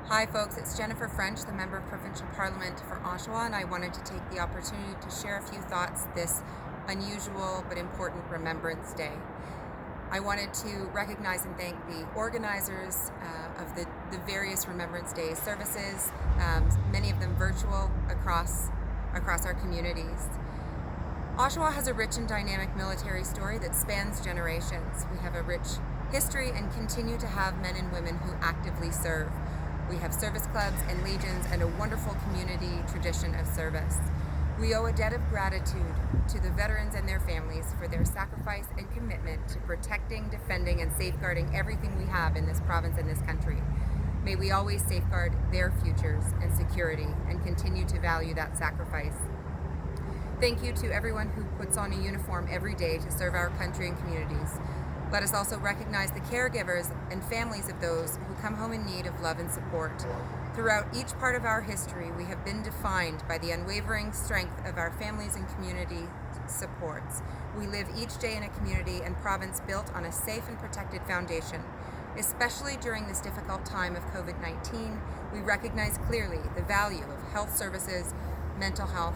Hi folks, it's Jennifer French, the Member of Provincial Parliament for Oshawa, and I wanted to take the opportunity to share a few thoughts this unusual but important Remembrance Day. I wanted to recognize and thank the organizers of the various Remembrance Day services, many of them virtual across our communities. Oshawa has a rich and dynamic military story that spans generations. We have a rich history and continue to have men and women who actively serve. We have service clubs and legions and a wonderful community tradition of service. We owe a debt of gratitude to the veterans and their families for their sacrifice and commitment to protecting, defending, and safeguarding everything we have in this province and this country. May we always safeguard their futures and security and continue to value that sacrifice. Thank you to everyone who puts on a uniform every day to serve our country and communities. Let us also recognize the caregivers and families of those who come home in need of love and support. Throughout each part of our history, we have been defined by the unwavering strength of our families and community supports. We live each day in a community and province built on a safe and protected foundation. Especially during this difficult time of COVID-19, we recognize clearly the value of health services, mental health,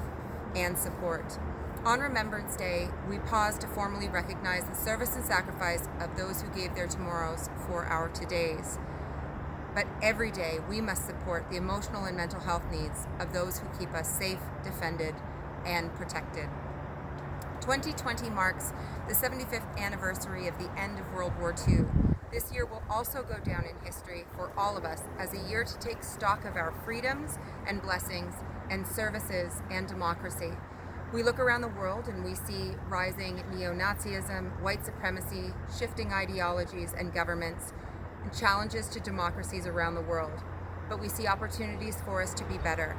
and support. On Remembrance Day, we pause to formally recognize the service and sacrifice of those who gave their tomorrows for our todays. But every day, we must support the emotional and mental health needs of those who keep us safe, defended, and protected. 2020 marks the 75th anniversary of the end of World War II. This year will also go down in history for all of us as a year to take stock of our freedoms and blessings and services and democracy. We look around the world and we see rising neo-Nazism, white supremacy, shifting ideologies and governments, and challenges to democracies around the world. But we see opportunities for us to be better.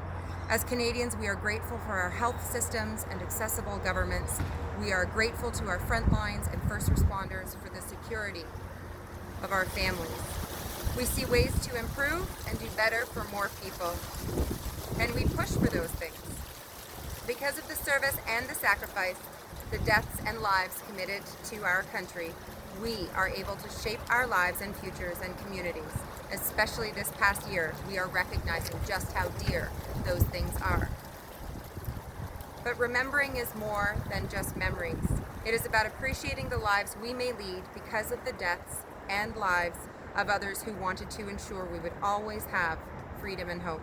As Canadians, we are grateful for our health systems and accessible governments. We are grateful to our front lines and first responders for the security of our families. We see ways to improve and do better for more people. And we push for those things. Because of the service and the sacrifice, the deaths and lives committed to our country, we are able to shape our lives and futures and communities. Especially this past year, we are recognizing just how dear those things are. But remembering is more than just memories. It is about appreciating the lives we may lead because of the deaths and lives of others who wanted to ensure we would always have freedom and hope.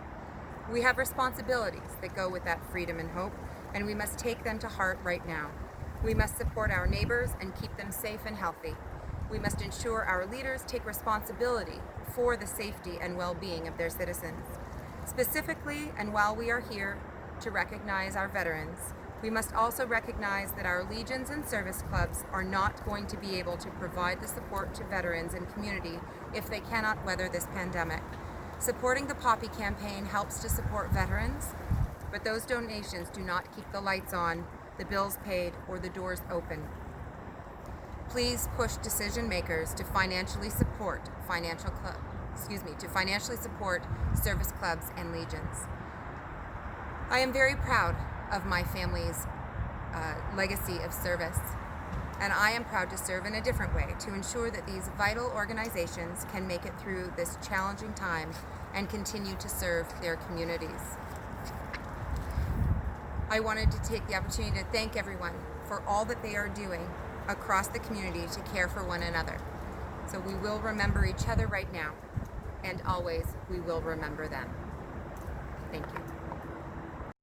We have responsibilities that go with that freedom and hope, and we must take them to heart right now. We must support our neighbors and keep them safe and healthy. We must ensure our leaders take responsibility for the safety and well-being of their citizens. Specifically, and while we are here to recognize our veterans, we must also recognize that our legions and service clubs are not going to be able to provide the support to veterans and community if they cannot weather this pandemic. Supporting the Poppy campaign helps to support veterans, but those donations do not keep the lights on, the bills paid, or the doors open. Please push decision makers to financially support service clubs and legions. I am very proud of my family's legacy of service, and I am proud to serve in a different way to ensure that these vital organizations can make it through this challenging time and continue to serve their communities. I wanted to take the opportunity to thank everyone for all that they are doing across the community to care for one another. So we will remember each other right now, and always we will remember them. Thank you.